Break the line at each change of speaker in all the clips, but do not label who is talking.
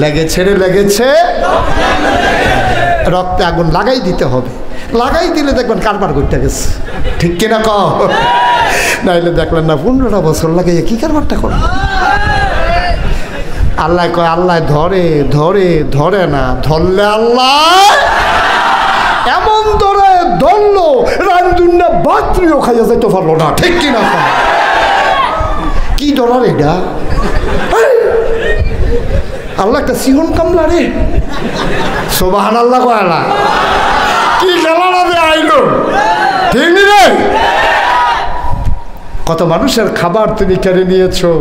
লেগেছে রে লেগেছে, রক্তে আগুন লাগাই দিতে হবে। লাগাই দিলে দেখবেন কারবার করতে গেছে, ঠিক কিনা কও? নাইলে দেখলেন না 15টা বছর লাগাইয়া কি কারবারটা করল। আল্লাহ কয়, আল্লাহ ধরে ধরে ধরে না, ধরলে আল্লাহ এমন ধরে ধরলো রামদুন্না বাত্রিও খাইয়া যাইতে পারলো না, ঠিক কিনা কও? কি ধরার এটা? আল্লাহ একটা সিহন কামলা রে, সুবহান আল্লাহ কয়লা কি খেলা রে আইলো, ঠিক নি রে? কত মানুষের খাবার তুমি কেড়ে নিয়েছো,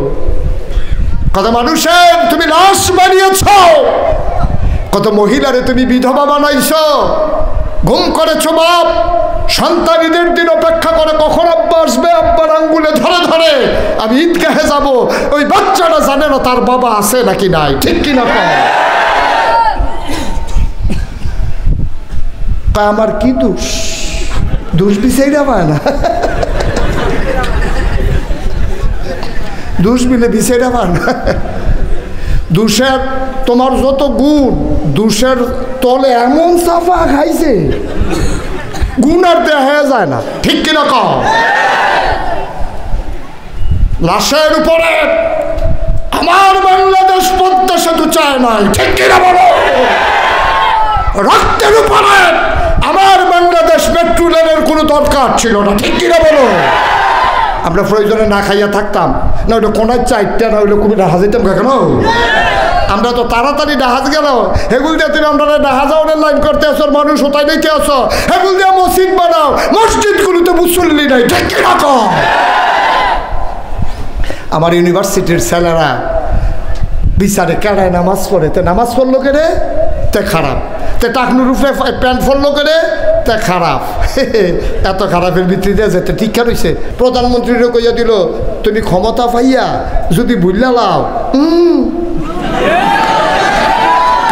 কত মানুষের তুমি লাশ বানিয়েছ, কত মহিলারে তুমি বিধবা বানাইছো, গুম করেছো বাপ। সন্তান ঈদের দিন অপেক্ষা করে কখন আব্বা আসবে, আব্বার আঙ্গুলে ধরে ধরে আমি ঈদগাহে যাব, ওই বাচ্চাটা জানে না তার বাবা আছে নাকি নাই, ঠিক কিনা কয়? আমার কি দোষ? দোষ বিচাইরা পায় না, দোষ মিলে বিচাইরা পায় না। দোষের তোমার যত গুণ, দোষের তলে এমন সাফা খাইছে গুণ আর দেখা যায় না, ঠিক কিনা কও? লাশের উপরে আমার বাংলাদেশ পদ্মা সেতু চায় নাই, ঠিক কিনা বলো? রক্তের উপরে আমার বাংলাদেশ মেট্রো রেলের কোনো দরকার ছিল না, ঠিক কিনা বলো? আমরা প্রয়োজনে না খাইয়া থাকতাম না, ওইটা কোনায় চারটা না ওইটা খুবই ডাহা যেতাম কেন? আমরা তো তাড়াতাড়ি ডাহাজ গেল, হেগুল দিয়ে তুমি আমরা ডাহা যাওয়ার লাইন করতে আসো, মানুষ ওটাই দেখে আসো, হেগুল দিয়ে মসজিদ বানাও, মসজিদগুলোতে মুসল্লি নাই, ঠিক কিনা কও? আমার ইউনিভার্সিটির ছেলেরা বিচারে কেড়ায় নামাজ পড়ে, তে নামাজ পড়লো কেড়ে তে খারাপ, তে টাকনুর উপরে প্যান্ট পড়লো কেড়ে তে খারাপ। এত খারাপের ভিত্তিতে যেতে ঠিক রয়েছে। প্রধানমন্ত্রীরও কইয়া দিল, তুমি ক্ষমতা পাইয়া যদি বুঝলা লাও,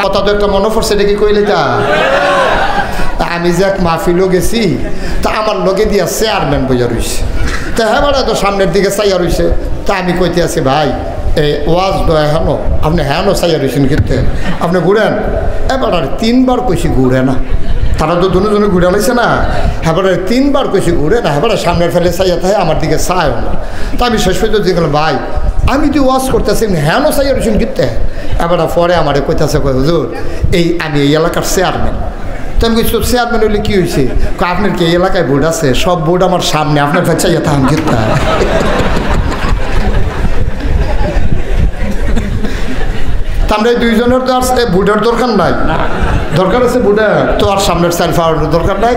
কথা তো একটা মনে পড়ছে, এটা কি কইলে তা? আমি যে এক মাহফিলও গেছি, তা আমার লগে দিয়া চেয়ারম্যান বইয়া রয়েছে, তা হ্যাঁ বেড়া তো সামনের দিকে চাইয়া রয়েছে, তা আমি কইতে আছি ভাই এই ওয়াজ দয়া হেন আপনি হ্যাঁ চাইয়া রয়েছেন, কিন্তু আপনি ঘুরেন। এবার 3বার কইছি ঘুরে না, তারা তো দুজনে ঘুরে লাইছে না, হ্যাঁ 3বার কইছি ঘুরে না, হ্যাঁ সামনের ফেলে চাইয়া থাকে, আমার দিকে চায় না। তা আমি শেষ পর্যন্ত গেলাম, ভাই আমি তো ওয়াজ করতেছি হ্যাঁ চাইয়া রয়েছেন, কিন্তু এবার পরে আমার কইতেছে, কই হুজুর এই আমি এই এলাকার চেয়ারম্যান। তো আমি কইছি চেয়ারম্যান হইলে কি হয়েছে? আপনার কি এই এলাকায় বোর্ড আছে? সব বোর্ড আমার সামনে, আপনার কাছে চাইয়া থাম, কিন্তু আমরা এই দুইজনের তো আর বুড়ার দরকার নাই, দরকার আছে বুড়া তো আর সামনের সাইড ফাওয়ার দরকার নাই,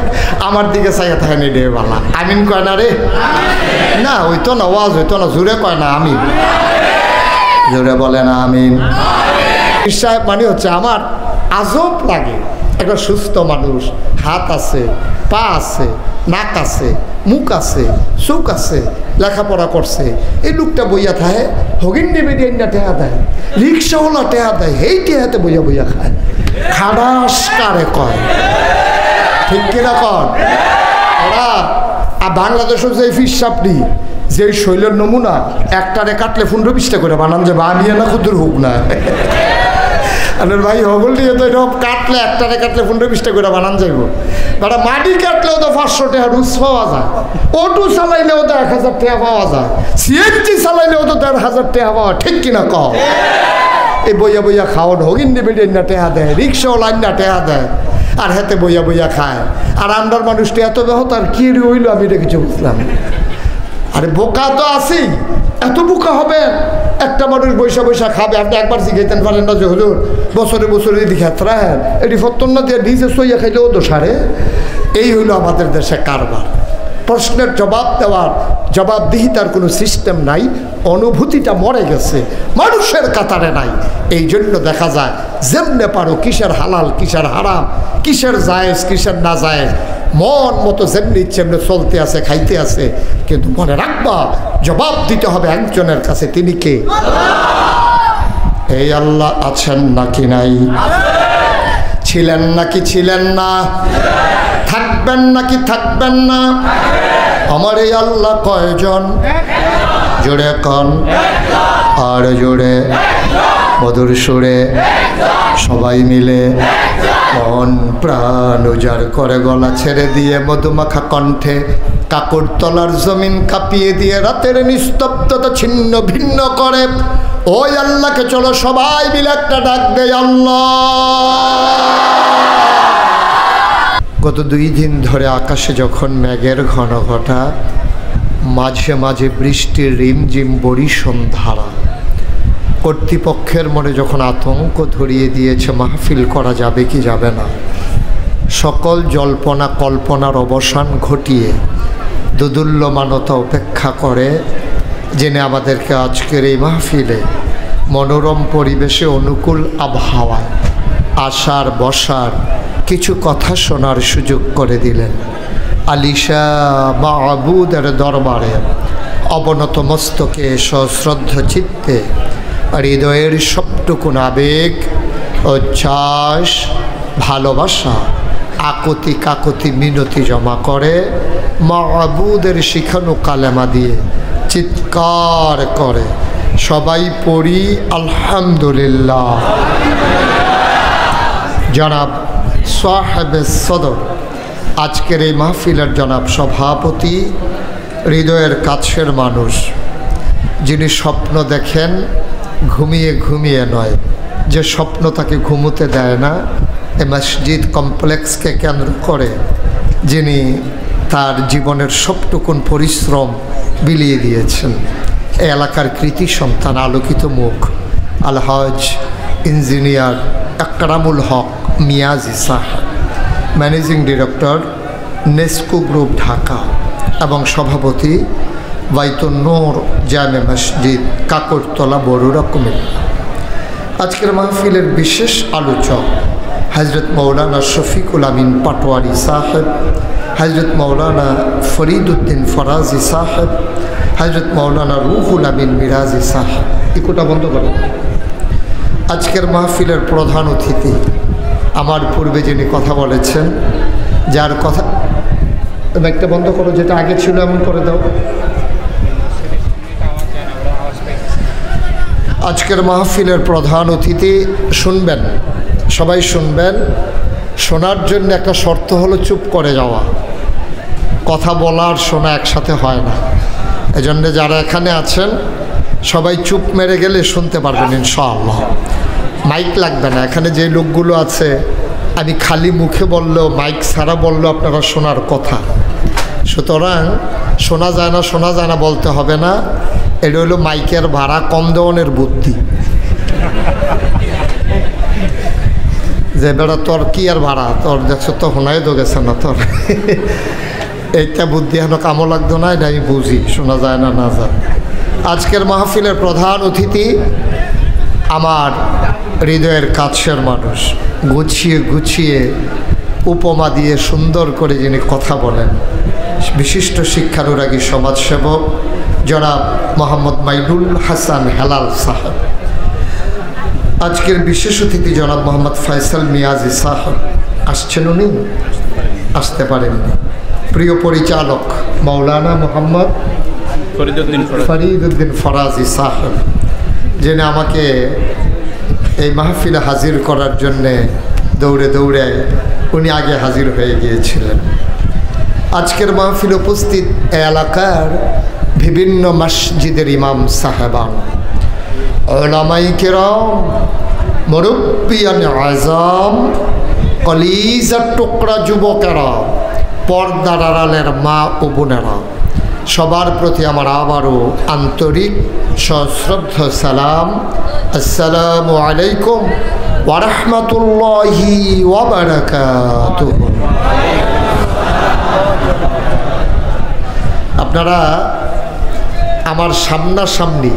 আমার দিকে চাইয়া থাকে নি রে বালা। আমিন কয় না রে? না হইতো না, ওয়াজ হইতো না, জোরে কয় না আমিন, জোরে বলে না আমিন। সাহেব মানে হচ্ছে আমার আজব লাগে, একটা সুস্থ মানুষ, হাত আছে, পা আছে, নাক আছে, মুখ আছে, চোখ আছে, লেখাপড়া করছে, এই লোকটা বইয়া থাকে, হগিন্ডি বেডিয়ান্ডা টেহা দেয়, রিক্সাওয়ালা টেহা দেয়, এই টেহাতে বইয়া বইয়া খায়, খাডাস কারে কয়, ঠিক কিনা কন? ওরা আর বাংলাদেশের যে ফিরসাপনি যে শৈলের নমুনা, একটারে কাটলে 15-20টা করে বানান যাবে, আমি না ক্ষুদ্র হোক না ভাই হগল দিয়ে তো এরকম কাটলে একটারে কাটলে 15-20টা করে বানান যাইব। বেটা মাটি কাটলেও তো 500 টাকা রুজ পাওয়া যায়, অটো চালাইলেও তো 1000 টাকা পাওয়া যায়, সিএনজি চালাইলেও তো 1500 টাকা পাওয়া, ঠিক কিনা কও? এই বইয়া বইয়া খাওয়ান হগিন নেবে না টেহা দেয়, রিক্সাও লাইন না টেহা দেয়, আর হাতে বইয়া বইয়া খায়। আর আমরার মানুষটা এত ব্যাহত আর কি হইলো আমি এটা কিছু বুঝলাম। আরে বোকা তো আছি, এত বোকা হবে একটা মানুষ বৈশা বৈশা খাবে। আপনি একবার শিখাইতেন পারেন না যে হুজুর বছরে বছরে এদিকে হাতরায় এটি ফত্তর দিয়ে নিজে সইয়া খাইলেও তো সারে। এই হইল আমাদের দেশে কারবার। প্রশ্নের জবাব দেওয়ার জবাবদিহিতার কোনো সিস্টেম নাই, অনুভূতিটা মরে গেছে, মানুষের কাতারে নাই। এই জন্য দেখা যায় যেমনে পারো কিসের হালাল কিসের হারাম, কিসের জায়েজ কিসের না জায়েজ, মন মতো যেমনি ইচ্ছে এমনি চলতে আছে, খাইতে আছে। কিন্তু মনে রাখবা জবাব দিতে হবে একজনের কাছে, তিনি কে? এই আল্লাহ আছেন নাকি নাই, ছিলেন নাকি ছিলেন না, থাকবেন নাকি থাকবেন না? আমার এই আল্লাহ কয়জন? জোরে কন, আর জোরে মধুর সুরে সবাই মিলে মন প্রাণ উজাড় করে গলা ছেড়ে দিয়ে মধুমাখা কণ্ঠে কাকুরতলার জমিন কাঁপিয়ে দিয়ে রাতের নিস্তব্ধতা ছিন্ন ভিন্ন করে ওই আল্লাহকে চলো সবাই মিলে একটা ডাক দেয় আল্লাহ। গত 2 দিন ধরে আকাশে যখন মেঘের ঘন ঘটা, মাঝে মাঝে বৃষ্টির রিমঝিম বরিশন ধারা, কর্তৃপক্ষের মনে যখন আতঙ্ক ধরিয়ে দিয়েছে মাহফিল করা যাবে কি যাবে না, সকল জল্পনা কল্পনার অবসান ঘটিয়ে দোদুল্যমানতা উপেক্ষা করে জেনে আমাদেরকে আজকের এই মাহফিলে মনোরম পরিবেশে অনুকূল আবহাওয়ায় আসার বসার কিছু কথা শোনার সুযোগ করে দিলেন। আলিশা মাহবুদের দরবারে অবনত মস্তকে সশ্রদ্ধ চিত্তে হৃদয়ের সবটুকুন আবেগ, উচ্ছ্বাস, ভালোবাসা, আকুতি কাকুতি মিনতি জমা করে মাহবুদের শিখানো কালেমা দিয়ে চিৎকার করে সবাই পড়ি আলহামদুলিল্লাহ। জনাব সাহেবে সদর, আজকের এই মাহফিলের জনাব সভাপতি, হৃদয়ের কাছের মানুষ, যিনি স্বপ্ন দেখেন ঘুমিয়ে ঘুমিয়ে নয়, যে স্বপ্ন তাকে ঘুমোতে দেয় না, এই মসজিদ কমপ্লেক্সকে কেন্দ্র করে যিনি তার জীবনের সবটুকুন পরিশ্রম বিলিয়ে দিয়েছেন, এই এলাকার কৃতি সন্তান, আলোকিত মুখ, আলহাজ ইঞ্জিনিয়ার আকরামুল হক মিয়াজি সাহেব, managing director NESCO group Dhaka এবং সভাপতি বাইতুন নূর জামে মসজিদ কাকরতলা বরুড়া কুমিল্লা। আজকের মাহফিলের বিশেষ আলোচক হজরত মৌলানা শফিকুল আমিন পাটোয়ারি সাহেব, হজরত মৌলানা ফরিদুদ্দিন ফরাজি সাহেব, হজরত মৌলানা রুহুল আমিন মিরাজি সাহেব। ইকোটা বন্ধ করে। আজকের মাহফিলের প্রধান অতিথি আমার পূর্বে যিনি কথা বলেছেন, যার কথা একটা বন্ধ করো, যেটা আগে ছিল এমন করে দাও। আজকের মাহফিলের প্রধান অতিথি শুনবেন, সবাই শুনবেন। শোনার জন্য একটা শর্ত হলো চুপ করে যাওয়া, কথা বলা আর শোনা একসাথে হয় না। এজন্য যারা এখানে আছেন সবাই চুপ মেরে গেলে শুনতে পারবেন ইনশাআল্লাহ। মাইক লাগবে না, এখানে যে লোকগুলো আছে আমি খালি মুখে বললেও, মাইক ছাড়া বললেও আপনারা শোনার কথা। সুতরাং শোনা যায় না বলতে হবে না। এটা হলো মাইকের ভাড়া কম দেওয়ানের বুদ্ধি, যে বেড়া তোর কি আর ভাড়া, তোর দেখছো তো শোনাই তো গেছে না তোর, এইটা বুদ্ধি এখন কামও লাগতো না, এটা আমি বুঝি, শোনা যায় না যায়। আজকের মাহফিলের প্রধান অতিথি আমার হৃদয়ের কাছের মানুষ, গুছিয়ে গুছিয়ে উপমা দিয়ে সুন্দর করে যিনি কথা বলেন, বিশিষ্ট শিক্ষানুরাগী সমাজসেবক জনাব মোহাম্মদ মাইনুল হাসান হেলাল সাহেব। আজকের বিশেষ অতিথি জনাব মোহাম্মদ ফয়সাল মিয়াজি সাহেব। আসছেন উনি? আসতে পারেননি। প্রিয় পরিচালক মৌলানা মোহাম্মদ ফরিদুদ্দিন ফরাজি সাহেব, যিনি আমাকে এই মাহফিলে হাজির করার জন্যে দৌড়ে দৌড়ে উনি আগে হাজির হয়ে গিয়েছিলেন। আজকের মাহফিল উপস্থিত এলাকার বিভিন্ন মসজিদের ইমাম সাহেবান, উলামায়ে কেরাম, মুরব্বিয়ান আযম, কলিজার টুকরা যুবকেরা, পর্দার আড়ালের মা ও বোনেরা, সবার প্রতি আমার আবারও আন্তরিক সশ্রদ্ধ সালাম। আসসালামু আলাইকুম ওয়া রাহমাতুল্লাহি ওয়া বারাকাতুহু। আপনারা আমার সামনাসামনি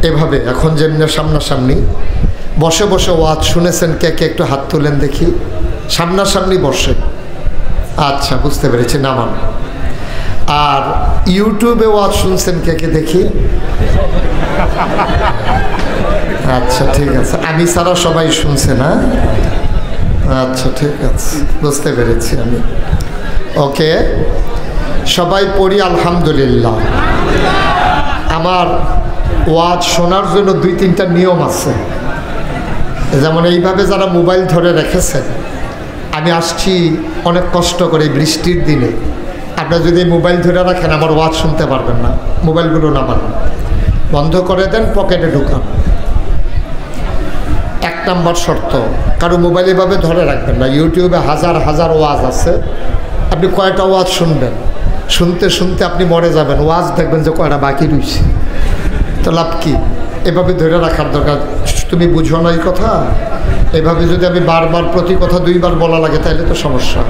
এভাবে এখন যেমনি সামনাসামনি বসে বসে ওয়াজ শুনেছেন, কে কে একটু হাত তুলেন দেখি। সামনাসামনি বসে, আচ্ছা বুঝতে পেরেছি, নামান। আর ইউটিউবে ওয়াজ শুনছেন কে কে দেখি? আচ্ছা ঠিক আছে, আমি ছাড়া সবাই শুনছে না? আচ্ছা ঠিক আছে, বুঝতে পেরেছি আমি। ওকে, সবাই পড়ি আলহামদুলিল্লাহ। আমার ওয়াজ শোনার জন্য 2-3টা নিয়ম আছে। যেমন এইভাবে যারা মোবাইল ধরে রেখেছেন, আমি আসছি অনেক কষ্ট করে বৃষ্টির দিনে, আপনারা যদি মোবাইল ধরে রাখেন আমার ওয়াজ শুনতে পারবেন না। মোবাইলগুলো নামান, বন্ধ করে দেন, পকেটে ঢুকান। 1 নম্বর শর্ত, কারো মোবাইল এভাবে ধরে রাখবেন না। ইউটিউবে হাজার হাজার ওয়াজ আছে, আপনি কয়টা ওয়াজ শুনবেন? শুনতে শুনতে আপনি মরে যাবেন, ওয়াজ দেখবেন যে কয়টা বাকি রয়েছে, তো লাভ কি? এভাবে ধরে রাখার দরকার। তুমি বুঝো না এই কথা? এভাবে যদি আমি বারবার প্রতি কথা 2 বার বলা লাগে তাহলে তো সমস্যা।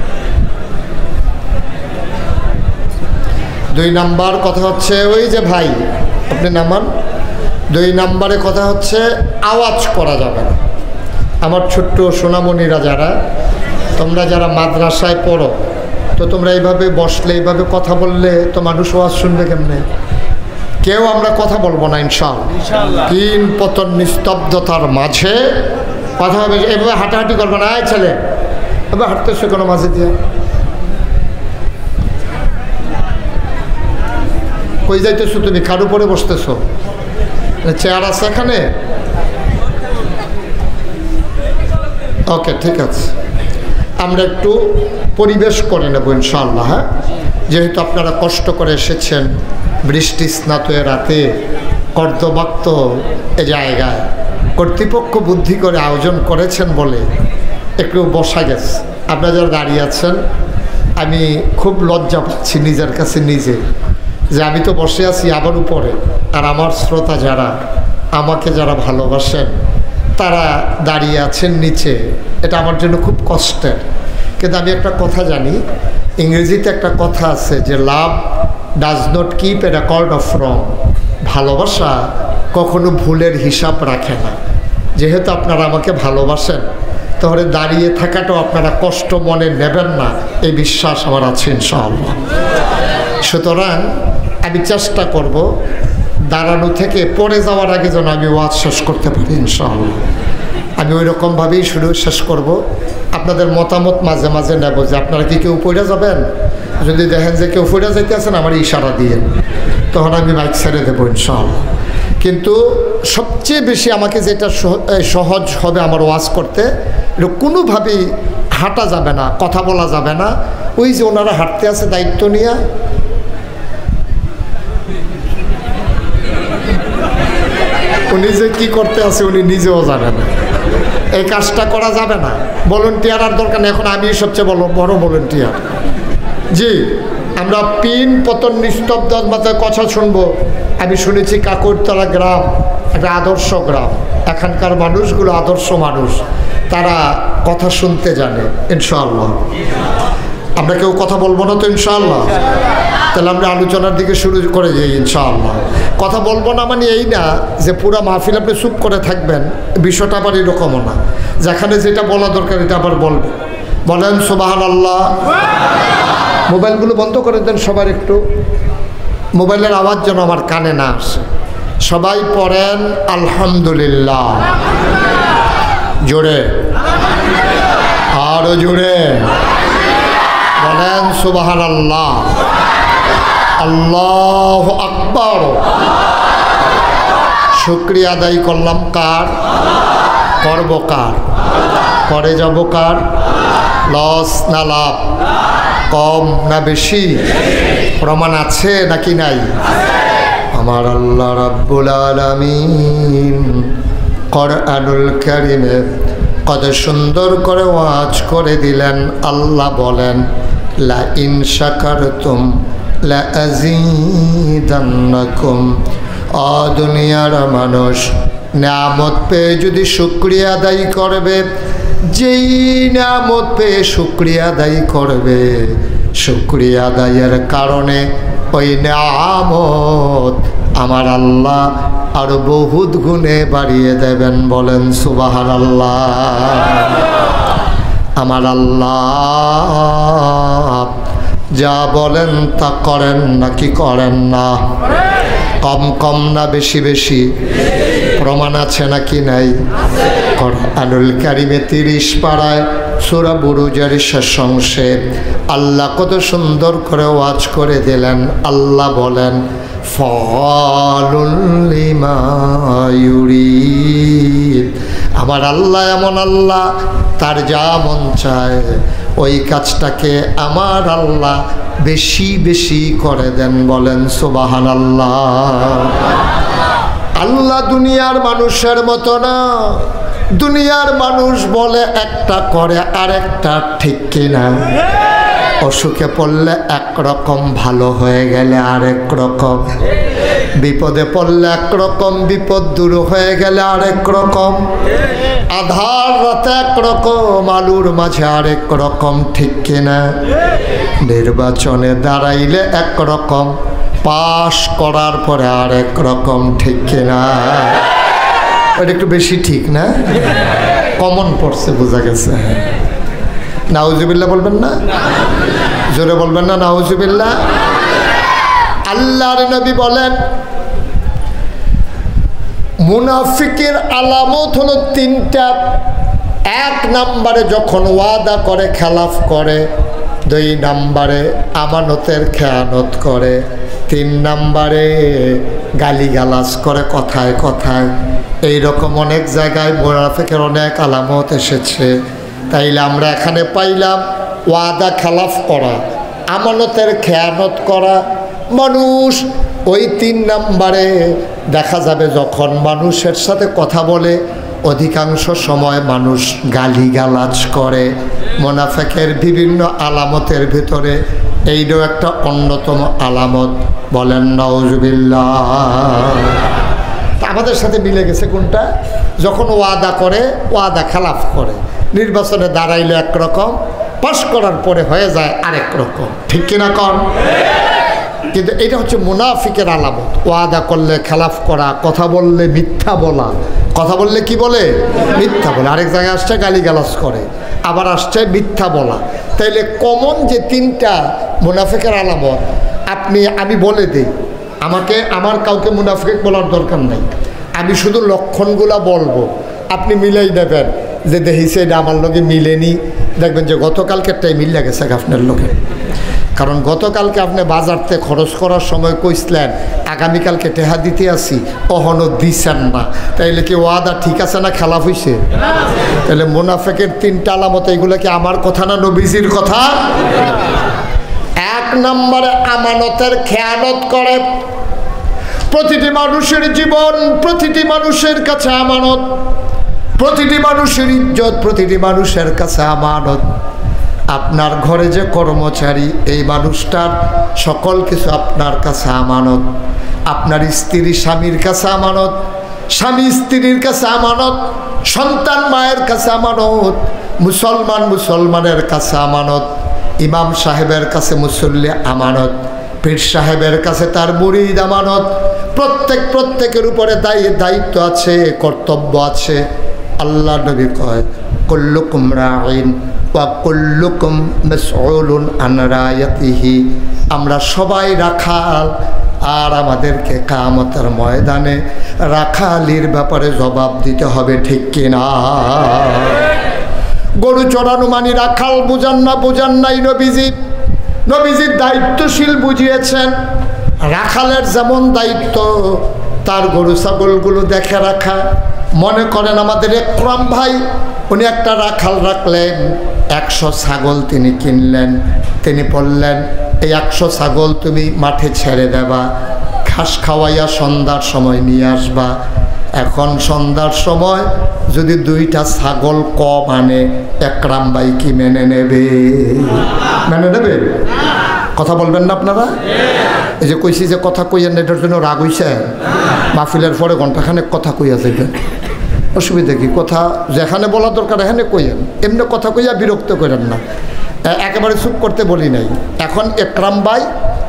2 নাম্বার কথা হচ্ছে, ওই যে ভাই আপনি নামান। 2 নাম্বারে কথা হচ্ছে আওয়াজ করা যাবে না। আমার ছোট্ট সোনামণিরা যারা, তোমরা যারা মাদ্রাসায় পড়ো, তো তোমরা এইভাবে বসলে, এইভাবে কথা বললে তো মানুষ ওয়াজ শুনবে কেমনে? কেউ আমরা কথা বলবো না ইনশাআল্লাহ। 3 পতন নিস্তব্ধতার মাঝে কথা হবে। এভাবে হাঁটাহাঁটি করবে না। আয় ছেলে, এবার হাঁটতেছো কোনো মাঝে দিয়ে? কই যাইতেছো তুমি? কার উপরে বসতেছো? চেয়ার আছে এখানে? ওকে, ঠিক আছে, আমরা একটু পরিবেশ করে নেব ইনশাআল্লাহ। হ্যাঁ, যেহেতু আপনারা কষ্ট করে এসেছেন, বৃষ্টি স্নাত রাতে, কর্দমাক্ত এ জায়গায় কর্তৃপক্ষ বুদ্ধি করে আয়োজন করেছেন বলে একটু বসা গেছে। আপনারা যারা দাঁড়িয়ে আছেন, আমি খুব লজ্জা পাচ্ছি নিজের কাছে নিজে, যে আমি তো বসে আছি আবার উপরে, আর আমার শ্রোতা যারা, আমাকে যারা ভালোবাসেন, তারা দাঁড়িয়ে আছেন নিচে। এটা আমার জন্য খুব কষ্টের। কিন্তু আমি একটা কথা জানি, ইংরেজিতে একটা কথা আছে যে লাভ does not keep A record of রং। ভালোবাসা কখনো ভুলের হিসাব রাখে না। যেহেতু আপনারা আমাকে ভালোবাসেন, তাহলে দাঁড়িয়ে থাকাটাও আপনারা কষ্ট মনে নেবেন না, এই বিশ্বাস আমার আছে ইনশাআল্লাহ। সুতরাং আমি চেষ্টা করব দাঁড়ানো থেকে পড়ে যাওয়ার আগে যেন আমি ওয়াজ শেষ করতে পারি ইনশাআল্লাহ। আমি ওই রকমভাবেই শেষ করব। আপনাদের মতামত মাঝে মাঝে নেব যে আপনারা কি কেউ পড়ে যাবেন? যদি দেখেন যে কেউ পড়ে যাইতে আছেন, আমার ইশারা দিয়ে, তখন আমি মাইক ছেড়ে দেবো ইনশাআল্লাহ। কিন্তু সবচেয়ে বেশি আমাকে যেটা সহজ হবে আমার ওয়াজ করতে, এটা কোনোভাবেই হাঁটা যাবে না, কথা বলা যাবে না। ওই যে ওনারা হাঁটতে আছে দায়িত্ব নিয়ে, উনি যে কী করতে আছে উনি নিজেও জানেন না। এই কাজটা করা যাবে না। ভলেন্টিয়ার আর দরকার নেই, এখন আমি সবচেয়ে বড় ভলেন্টিয়ার। জি, আমরা 3 পতন নিস্তব্ধ মাথায় কথা শুনবো। আমি শুনেছি কাকুরতলা গ্রাম একটা আদর্শ গ্রাম, এখানকার মানুষগুলো আদর্শ মানুষ, তারা কথা শুনতে জানে ইনশাআল্লাহ। আমরা কেউ কথা বলবো না তো ইনশাআল্লাহ? তাহলে আমরা আলোচনার দিকে শুরু করে যাই ইনশাআল্লাহ। কথা বলবো না মানে এই না যে পুরো মাহফিল আপনি চুপ করে থাকবেন, বিষয়টা আবার এরকমও না। যেখানে যেটা বলা দরকার এটা আবার বলবেন। বলেন সুবহানাল্লাহ। মোবাইলগুলো বন্ধ করে দেন সবার, একটু মোবাইলের আওয়াজ যেন আমার কানে না আসে। সবাই পড়েন আলহামদুলিল্লাহ, জোরে, আরো জোরে বলেন সুবহানাল্লাহ, আল্লাহু আকবার। শুকরিয়া আদায় করলাম কার? করব কার? করে যাব কার? লস না লাভ? কম না বেশি? প্রমাণ আছে নাকি নাই? আমার আল্লাহ রাব্বুল আলামিন কোরআনুল কারীমে কত সুন্দর করে ওয়াজ করে দিলেন। আল্লাহ বলেন, লা ইন শাকারতুম লা আযীদান্নাকুম। ও দুনিয়ার মানুষ, নিয়ামত পেয়ে যদি শুকরিয়া আদায় করবে, যেই নিয়ামত পেয়ে শুকরিয়া আদায় করবে, শুকরিয়া আদায়ের কারণে ওই নিয়ামত আমার আল্লাহ আরো বহুত গুণে বাড়িয়ে দেবেন। বলেন সুবহানাল্লাহ। আমার আল্লাহ যা বলেন তা করেন নাকি করেন না? কম কম না বেশি বেশি? প্রমাণ আছে নাকি নাই? কোরআনুল কারীমে 30 পারায় সূরা বুরুজের শেষ অংশে আল্লাহ কত সুন্দর করে ওয়াজ করে দিলেন। আল্লাহ বলেন, ফালুল লিমা ইউরিদ। আমার আল্লাহ এমন আল্লাহ, তার যা মন চায় ওই কাজটাকে আমার আল্লাহ বেশি বেশি করে দেন। বলেন সুবহানাল্লাহ। আল্লাহ দুনিয়ার মানুষের মতো না। দুনিয়ার মানুষ বলে একটা করে আরেকটা, ঠিক কিনা? অসুখে পড়লে একরকম, ভালো হয়ে গেলে আরেক রকম, বিপদে পড়লে একরকম, বিপদ দূর হয়ে গেলে আরেক রকম, আধার রাতে একরকম, আলুর মাঝে আরেক রকম, ঠিক কিনা? নির্বাচনে দাঁড়াইলে একরকম, পাশ করার পরে আরেক রকম, ঠিক কিনা? এটা একটু বেশি ঠিক না? কমন পড়ছে, বোঝা গেছে। নাউজুবিল্লাহ বলবেন না? জোরে বলবেন না নাউজুবিল্লাহ? আল্লাহর নবী বলেন মুনাফিকের আলামত হলো তিনটা। এক নম্বরে যখন ওয়াদা করে খেলাফ করে, দুই নম্বরে আমানতের খেয়ানত করে, তিন নম্বরে গালিগালাজ করে কথায় কথায়। এইরকম অনেক জায়গায় মুনাফিকের অনেক আলামত এসেছে। তাইলে আমরা এখানে পাইলাম ওয়াদা খেলাফ করা, আমানতের খেয়ানত করা। মানুষ ওই তিন নম্বরে দেখা যাবে যখন মানুষের সাথে কথা বলে অধিকাংশ সময় মানুষ গালিগালাজ করে। মুনাফিকের বিভিন্ন আলামতের ভিতরে এইটাও একটা অন্যতম আলামত। বলেন নাউজুবিল্লাহ। আমাদের সাথে মিলে গেছে কোনটা? যখন ওয়াদা করে, ওয়াদা খেলাফ করে। নির্বাচনে দাঁড়াইলে একরকম, পাশ করার পরে হয়ে যায় আরেক রকম, ঠিক কিনা কন? কিন্তু এটা হচ্ছে মুনাফিকের আলামত। ওয়াদা করলে খেলাফ করা, কথা বললে মিথ্যা বলা। কথা বললে কি বলে? মিথ্যা বলে। আরেক জায়গায় আসছে গালিগালাজ করে, আবার আসছে মিথ্যা বলা। তাইলে কমন যে তিনটা মুনাফিকের আলামত আমি বলে দিই। আমার কাউকে মুনাফিক বলার দরকার নাই, আমি শুধু লক্ষণগুলা বলবো, আপনি মিলাই দেবেন যে দেখিছে এটা আমার লোকে মিলেনি। দেখবেন যে গতকালকেরটাই মিলে গেছে আপনার লোকে। কারণ গতকালকে আপনি বাজারতে খরচ করার সময় কইসলেন আগামীকালকে টেহা দিতে আসি, কখনো দিচ্ছেন না। তাইলে কি ওয়াদা ঠিক আছে না খেলাফ হইছে? তাহলে মুনাফিকের তিনটা আলামত, এগুলো কি আমার কথা না নবীজির কথা? এক নম্বরে আমানতের খেয়ানত করে। প্রতিটি মানুষের জীবন প্রতিটি মানুষের কাছে আমানত, প্রতিটি মানুষের ইজ্জত প্রতিটি মানুষের কাছে আমানত। আপনার ঘরে যে কর্মচারী, এই মানুষটার সকল কিছু আপনার কাছে আমানত। আপনার স্ত্রী স্বামীর কাছে আমানত, স্বামী স্ত্রীর কাছে আমানত, সন্তান মায়ের কাছে আমানত, মুসলমান মুসলমানের কাছে আমানত, ইমাম সাহেবের কাছে মুসল্লি আমানত, পীর সাহেবের কাছে তার মুরিদ আমানত। প্রত্যেকের উপরে দায়িত্ব আছে, কর্তব্য আছে। আল্লাহ নবী কয় কুল্লুকুম রাঈন ওয়া কুল্লুকুম মাসউলুন আন রায়াতিহি। আমরা সবাই রাখাল, আর আমাদেরকে কিয়ামতের ময়দানে রাখালির ব্যাপারে জবাব দিতে হবে, ঠিক কিনা? গরু চড়ানো মানে রাখাল বুঝান নাই নবীজির দায়িত্বশীল বুঝিয়েছেন। রাখালের যেমন দায়িত্ব তার গরু ছাগলগুলো দেখে রাখা। মনে করেন আমাদের একরাম ভাই, উনি একটা রাখাল রাখলেন, 100 ছাগল তিনি কিনলেন। তিনি বললেন এই 100 ছাগল তুমি মাঠে ছেড়ে দেবা, ঘাস খাওয়াইয়া সন্ধ্যার সময় নিয়ে আসবা। এখন সন্ধ্যার সময় যদি 2টা ছাগল কম আনে, একরাম ভাই কি মেনে নেবে? মেনে নেবে? কথা বলবেন না আপনারা? এই যে কইছি যে কথা কইয়েন, এটার জন্য রাগ হইছে? মাহফিলের পরে ঘন্টাখানেক কথা কইয়া যাবেন, অসুবিধা কি? কথা যেখানে বলা দরকার এখানে কইয়েন, এমনি কথা কইয়া বিরক্ত করেন না। একেবারে চুপ করতে বলি নাই। এখন একরাম ভাই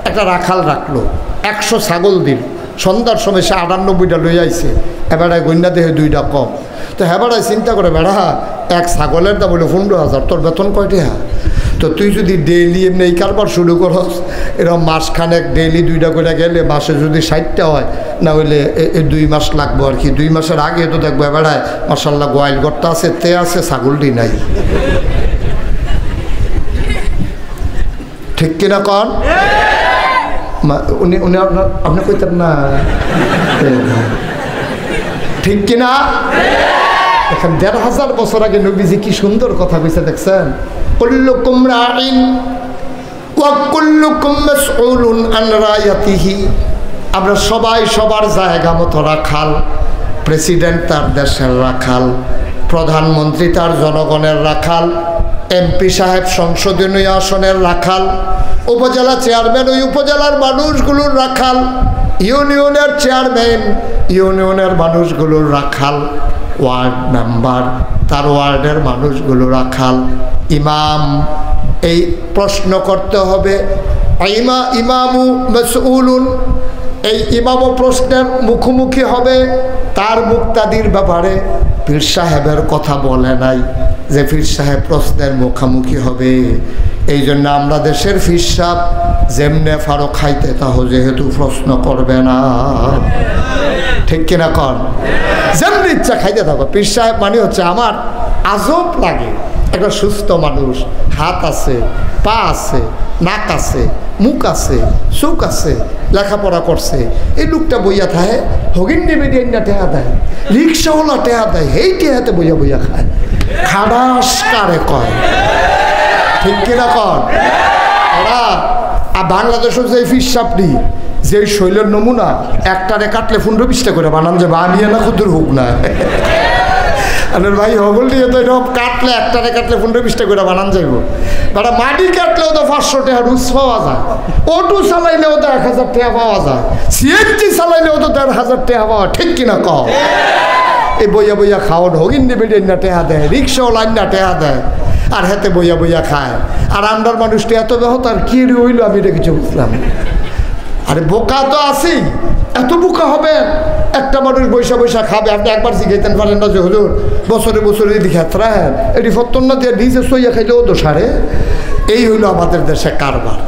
একটা রাখাল রাখলো, 100 ছাগল দিল। সন্ধ্যার সময় সে 98টা লই আইছে, এবারে গন্যা দেহে 2টা কম। তো হেবারাই চিন্তা করে, বেড়া এক ছাগলের দাম বলে 15,000, তোর বেতন কয়টা? তো তুই যদি ডেইলি এমনি এই কারবার শুরু করস, এরকম মাসখানেক ডেইলি 2টা করে গেলে মাসে যদি 60টা হয়, না হইলে 2 মাস লাগবো আর কি। 2 মাসের আগে তো দেখবো বেড়ায় মাশাল্লাহ গোয়াল গড়টা আছে, তে আছে, ছাগলটি নাই, ঠিক কিনা কন? উনি আপনি কইতেন না, ঠিক কিনা? এখন ১৫০০ বছর আগে নবীজি কি সুন্দর কথা কইছে দেখছেন, কুল্লুকুম রাইন ওয়া কুল্লুকুম মাসউলুন আন রায়াতিহি। আমরা সবাই সবার জায়গা মতো রাখাল। প্রেসিডেন্ট তার দেশের রাখাল, প্রধানমন্ত্রী তার জনগণের রাখাল, এমপি সাহেব সংসদীয় আসনের রাখাল, উপজেলা চেয়ারম্যান ওই উপজেলার মানুষগুলোর রাখাল, ইউনিয়নের চেয়ারম্যান ইউনিয়নের মানুষগুলোর রাখাল, ওয়ার্ড মেম্বার তার ওয়ার্ডের মানুষগুলো রাখাল, ইমাম এই প্রশ্ন করতে হবে, ইমামু মাসউলুন, এই ইমামও প্রশ্নের মুখোমুখি হবে। তার মুক্তাদির ব্যাপারে পীর সাহেবের কথা বলে নাই যে পীর সাহেব প্রশ্নের মুখোমুখি হবে। এই জন্য আমরা দেশের পীর সাহেব যেমনে ফারো খাইতে তাহ যেহেতু প্রশ্ন করবে না, ঠিক কিনা কর, যেমনি ইচ্ছা খাইতে থাকো। পীর সাহেব মানে হচ্ছে আমার আজব লাগে একটা সুস্থ মানুষ, হাত আছে, পা আছে, নাক আছে, মুখ আছে, চোখ আছে, লেখাপড়া করছে, এই লোকটা বইয়া থাকে, হগিন নেবে না টেহা দেয়, রিক্সাওয়ালা টেহা দেয়, এই টেহাতে বইয়া বইয়া খায়, খাড়াস কারে কয়, ঠিক কিনা কর। ওরা আর বাংলাদেশের যে ফিসাপনি যে শৈলের নমুনা একটারে কাটলে 15-20টা করে বানান যাবে, আমি না ক্ষুদ্র হোক না আপনার ভাই হগল দিয়ে তো এরকম কাটলে একটারে কাটলে 15-20টা করে বানান যাইব। বেটা মাটি কাটলেও তো 500 টাকা রুজ পাওয়া যায়, অটো চালাইলেও তো 1000 টাকা পাওয়া যায়, সিএনজি চালাইলেও তো 1500 টাকা পাওয়া, ঠিক কিনা কও। এই বইয়া বইয়া খাওয়ান হগিন নেবে না টেহা দেয়, রিক্সাও লাইন না টেহা দেয়, আর হাতে বইয়া বইয়া খায়। আর আমরার মানুষটা এত ব্যাহত আর কি হইল আমি এটা কিছু বুঝলাম। আরে বোকা তো আছি, এত বোকা হবে একটা মানুষ বৈশা বৈশা খাবে। আপনি একবার শিখাইতেন পারেন না যে হুজুর বছরে বছরে এদিকে হাতরান এটি ফত্তর না দিয়ে নিজে সইয়া খাইলেও তো সারে। এই হইল আমাদের দেশে কারবার।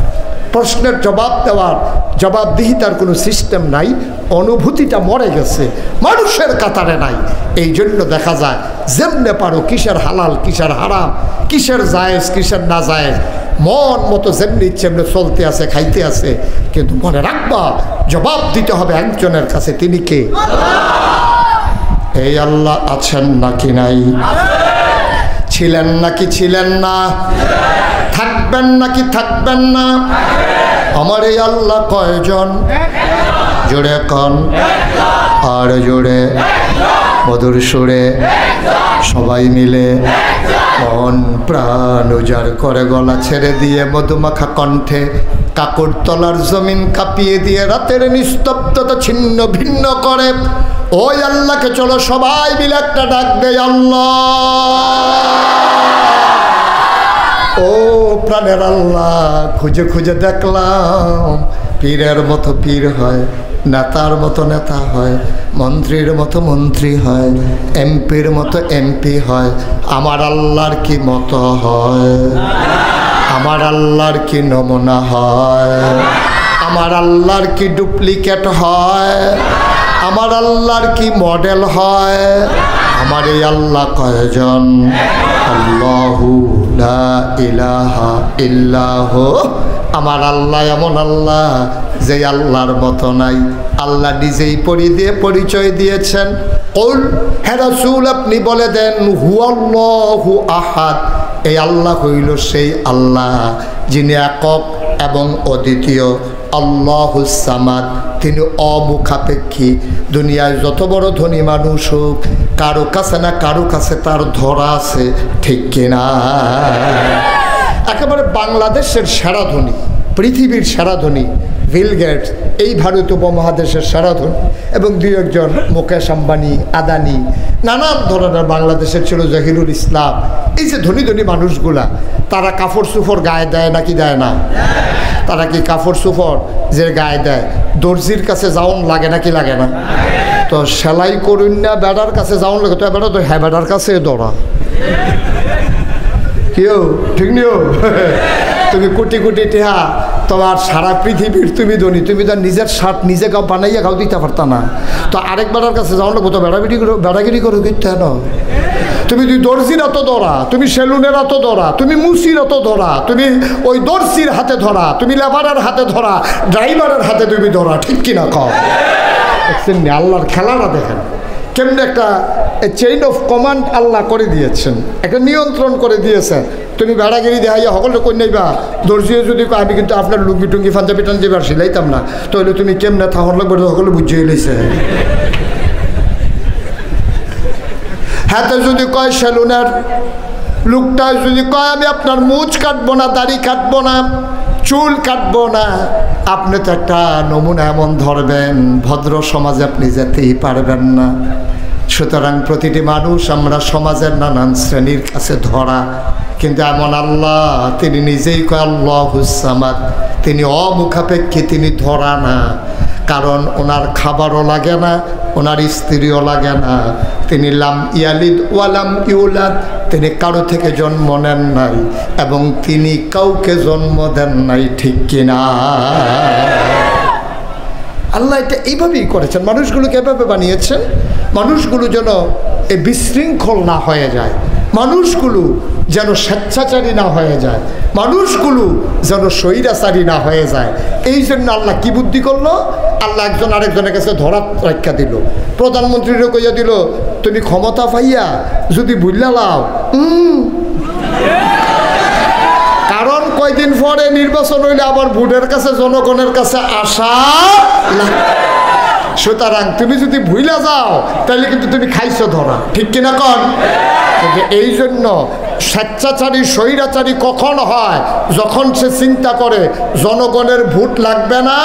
প্রশ্নের জবাব দেওয়ার জবাবদিহিতার কোনো সিস্টেম নাই, অনুভূতিটা মরে গেছে, মানুষের কাতারে নাই। এই জন্য দেখা যায় যেমনে পারো কিসের হালাল কিসের হারাম, কিসের জায়েজ কিসের না জায়েজ, মন মতো যেমনি ইচ্ছে এমনি চলতে আছে, খাইতে আছে। কিন্তু মনে রাখবা জবাব দিতে হবে একজনের কাছে, তিনি কে? এই আল্লাহ আছেন নাকি নাই, ছিলেন নাকি ছিলেন না, থাকবেন নাকি থাকবেন না। আমার এই আল্লাহ কয়জন? জোরে কন, আর জোরে মধুর সুরে সবাই মিলে মন প্রাণ উজাড় করে গলা ছেড়ে দিয়ে মধুমাখা কণ্ঠে কাকুর তলার জমিন কাঁপিয়ে দিয়ে রাতের নিস্তব্ধতা ছিন্ন ভিন্ন করে ওই আল্লাহকে চলো সবাই মিলে একটা ডাক দেয়, আল্লাহ। ও প্রাণের আল্লাহ, খুঁজে খুঁজে দেখলাম পীরের মতো পীর হয়, নেতার মতো নেতা হয়, মন্ত্রীর মতো মন্ত্রী হয়, এমপির মতো এমপি হয়। আমার আল্লাহর কি মতো হয়? আমার আল্লাহর কি নমুনা হয়? আমার আল্লাহর কি ডুপ্লিকেট হয়? আমার আল্লাহর কি মডেল হয়? আমার এই আল্লাহ কয়জন? আল্লাহু লা ইলাহা ইল্লাহু। আমার আল্লাহ এমন আল্লাহ যে আল্লাহর মতো নাই। আল্লাহ নিজেই পরিচয় দিয়েছেন। কুল, হে রাসূল আপনি বলে দেন, হুয়াল্লাহু আহাদ। এই আল্লাহ হইল সেই আল্লাহ যিনি একক এবং অদ্বিতীয়। আল্লাহুস সামাদ, তিনি অমুখাপেক্ষী। দুনিয়ায় যত বড় ধনী মানুষ হোক, কারো কাছে না কারো কাছে তার ধরা আছে, ঠিক কিনা? একেবারে বাংলাদেশের সেরা ধনী, পৃথিবীর সেরা ধনী বিল গেটস, এই ভারত উপমহাদেশের সেরা ধনী, এবং দুই একজন মুকেশ আম্বানি, আদানি, নানান ধরনের বাংলাদেশের ছিল জহিরুল ইসলাম। এই যে ধনী ধনী মানুষগুলা, তারা কাপড় চুপড় গায়ে দেয় নাকি দেয় না? তারা কি কাপড় চুপড় যে গায়ে দেয় দর্জির কাছে যাওন লাগে নাকি লাগে না? তো সেলাই করুন না বেড়ার কাছে যাওন লাগে, তো বেড়া তো হ্যাঁ বেড়ার কাছে দৌড়া, কেউ ঠিক নিও। তুমি কোটি কোটি টেহা, তোমার সারা পৃথিবীর তুমি ধনী, তুমি তো নিজের শার্ট নিজে গাও বানাইয়া গাও দিতে পারতা না, তো আরেক বেড়ার কাছে যাও লাগবো, তো বেড়াগিরি করো কিন্তু হেন। তুমি দর্জির এত ধরা, তুমি সেলুনের এত ধরা, তুমি মুসির এত ধরা, তুমি ওই দর্জির হাতে ধরা, তুমি লেবারের হাতে ধরা, ড্রাইভারের হাতে তুমি ধরা, ঠিক কিনা কও? দেখছেন আল্লাহর খেলাটা দেখেন কেমনি একটা চেইন অফ কমান্ড আল্লাহ করে দিয়েছেন, একটা নিয়ন্ত্রণ করে দিয়েছেন। তুমি বেড়াগিরি দেখাইয়া সকলে কই নাইবা, দর্জিও যদি আমি কিন্তু আপনার লুঙ্গি টুঙ্গি পাঞ্জাবি টাঞ্জাবি আর সিলাইতাম না, তাহলে তুমি কেমনে থাকর লাগবে সকলে বুঝিয়ে লইছে। হাতে যদি কয় সেলুনের লোকটা যদি কয় আমি আপনার মুছ কাটবো না, দাড়ি কাটবো না, চুল কাটবো না, আপনি তো একটা নমুনা এমন ধরবেন, ভদ্র সমাজে আপনি যেতেই পারবেন না। সুতরাং প্রতিটি মানুষ আমরা সমাজের নানান শ্রেণীর কাছে ধরা, কিন্তু এমন আল্লাহ তিনি নিজেই কয় আল্লাহুস সামাদ, তিনি অমুখাপেক্ষী, তিনি ধরা না। কারণ ওনার খাবারও লাগে না, ওনার স্ত্রীও লাগে না। তিনি লাম ইয়ালিদ ওয়ালাম ইউলাদ, তিনি কারো থেকে জন্ম নেন নাই এবং তিনি কাউকে জন্ম দেন নাই, ঠিক কিনা? আল্লাহ এটা এইভাবেই করেছেন, মানুষগুলোকে এভাবে বানিয়েছেন, মানুষগুলো যেন এ বিশৃঙ্খল না হয়ে যায়, মানুষগুলো যেন স্বেচ্ছাচারী না হয়ে যায়, মানুষগুলো যেন স্বৈরাচারী না হয়ে যায়। এই জন্য আল্লাহ কি বুদ্ধি করলো, আল্লাহ একজন আরেকজনের কাছে ধরা রক্ষা দিল। প্রধানমন্ত্রীরও কইয়া দিল তুমি ক্ষমতা পাইয়া যদি বুঝলা লাও, কারণ কয়দিন পরে নির্বাচন হইলে আবার ভোটের কাছে জনগণের কাছে আসা। সুতরাং তুমি যদি ভুইলা যাও তাহলে কিন্তু তুমি খাইছো ধরা, ঠিক কিনা কন? এই জন্য স্বেচ্ছাচারী স্বৈরাচারী কখন হয়, যখন সে চিন্তা করে জনগণের ভোট লাগবে না,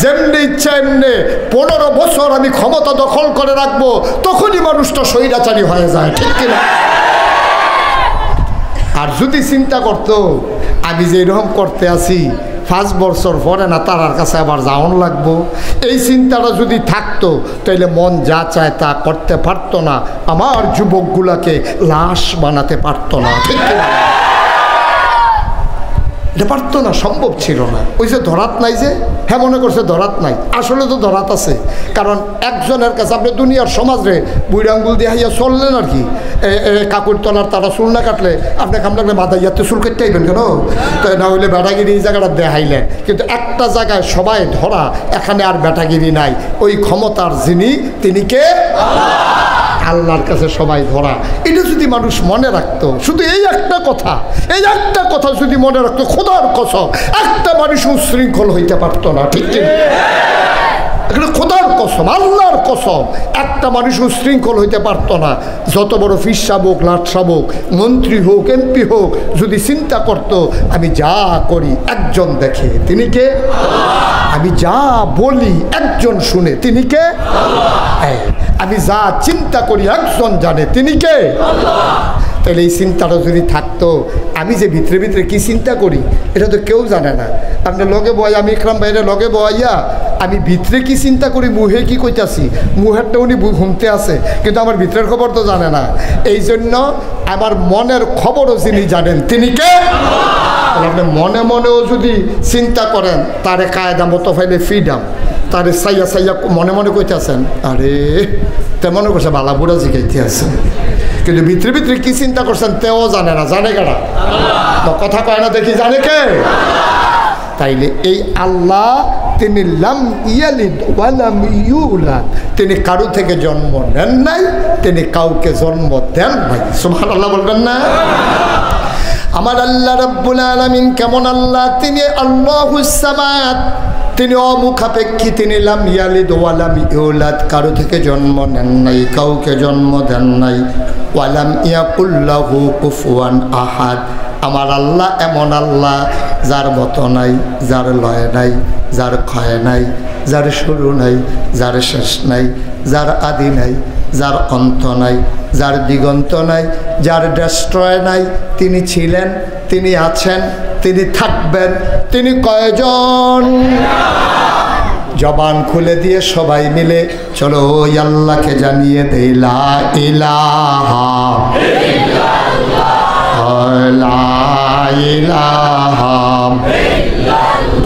যেমনি ইচ্ছা এমনি 15 বছর আমি ক্ষমতা দখল করে রাখবো, তখনই মানুষটা স্বৈরাচারী হয়ে যায়, ঠিক কিনা? আর যদি চিন্তা করতো আমি যে এরকম করতে আছি 5 বছর পরে না তার কাছে আবার যাওন লাগবো, এই চিন্তাটা যদি থাকতো তাইলে মন যা চায় তা করতে পারতো না, আমার যুবকগুলাকে লাশ বানাতে পারতো না, ঠিক কিনা? এটা পারতো না, সম্ভব ছিল না। ওই যে ধরাত নাই, যে হ্যাঁ মনে করছে ধরাত নাই, আসলে তো ধরাত আছে। কারণ একজনের কাছে আপনি দুনিয়ার সমাজে বুড়ি আঙ্গুল দিয়ে হাইয়া চললেন আর কি, কাকুর তলার তারা চুল না কাটলে আপনি কাম লাগলে মাথা ইয়াতে চুল কাটতে আইবেন কেন? তো না হইলে বেটাগিরি এই জায়গাটা দেখাইলেন, কিন্তু একটা জায়গায় সবাই ধরা, এখানে আর বেটাগিরি নাই, ওই ক্ষমতার যিনি তিনি কে? আল্লাহর কাছে সবাই ধরা। এটা যদি মানুষ মনে রাখতো, শুধু এই একটা কথা, এই একটা কথা যদি মনে রাখতো, খোদার কসম একটা মানুষ উশৃঙ্খল হইতে পারতো না, ঠিক কি? এখানে খোদার কসম, আল্লাহর কসম, একটা মানুষ উশৃঙ্খল হইতে পারতো না। যত বড় ফির সাহেব হোক, লাট সাহেব হোক, মন্ত্রী হোক, এমপি হোক, যদি চিন্তা করতো আমি যা করি একজন দেখে, তিনি কে? আমি যা বলি একজন শুনে, তিনি কে? আমি যা চিন্তা করি একজন জানে, তিনি কে? তাহলে এই চিন্তাটা যদি থাকতো, আমি যে ভিতরে ভিতরে কি চিন্তা করি এটা তো কেউ জানে না। আপনি লগে বয়, আমি ইকরাম ভাইরে লগে বইয়া আমি ভিতরে কি চিন্তা করি, মুহে কি কইতাছি, মুহেরটা উনি ঘুমতে আছে, কিন্তু আমার ভিতরের খবর তো জানে না। এই জন্য আমার মনের খবরও যিনি জানেন তিনি কে? আপনি মনে মনেও যদি চিন্তা করেন, তারে কায়দা মতো ফাইলে ফ্রিডাম, তারে সাইয়া সাইয়া মনে মনে কইতেছেন, আরে তে মনে করছে বালা বুড়া জিগাইতে আছেন, কিন্তু ভিতরে ভিতরে কি চিন্তা করছেন তেও জানে না। জানে কারা? কথা কয় না দেখি, জানে কে? তাইলে এই আল্লাহ তিনি লাম ইয়ালিদ ওয়ালাম ইউলাদ, তিনি কারো থেকে জন্ম নেন নাই, তিনি কাউকে জন্ম দেন নাই। সুবহানাল্লাহ বলবেন না? আমার আল্লাহ রাব্বুল আলামিন কেমন আল্লাহ? তিনি আল্লাহুস সামাদ, তিনি অমুখাপেক্ষী, তিনি লাম ইয়ালিদ ওয়ালাম ইউলাদ, কারো থেকে জন্ম নেন নাই, কাউকে জন্ম দেন নাই। ওয়ালাম ইয়াকুল লাহু কুফুয়ান আহাদ, আমার আল্লাহ এমন আল্লাহ যার মতো নাই, যার লয় নাই, যার ক্ষয় নাই, যার শুরু নাই, যার শেষ নাই, যার আদি নাই, যার অন্ত নাই, যার দিগন্ত নাই, যার ডেস্ট্রয় নাই। তিনি ছিলেন, তিনি আছেন, তিনি থাকবেন। তিনি কয়জন? জবান খুলে দিয়ে সবাই মিলে চলো ওই আল্লাহকে জানিয়ে দেই লা ইলাহা লা ইলাহা,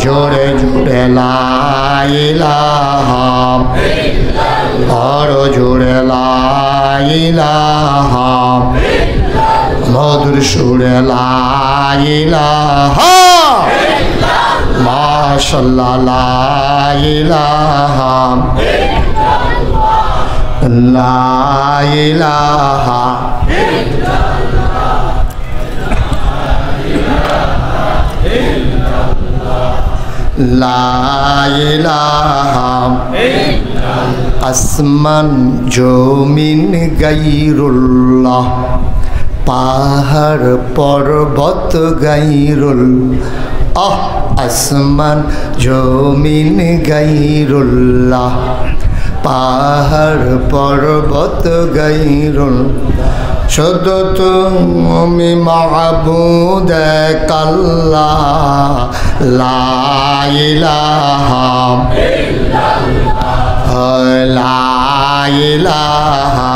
জোরে জোরে লা ইলাহা, আরো জোরে লা ইলাহা, মধুর সুরে লা ইলাহা, মাশাআল্লাহ লা ইলাহা, লা ইলাহা লা ইলাহা আসমান জমিন গায়রুল্লাহ পাহাড় পর্বত গায়রুল্লাহ আসমান জমিন গায়রুল্লাহ পাহাড় পর্বত গায়রুল্লাহ শুধু তুমি মাবুদ আল্লাহ লা ইলাহা ইল্লাল্লাহ লা ইলাহা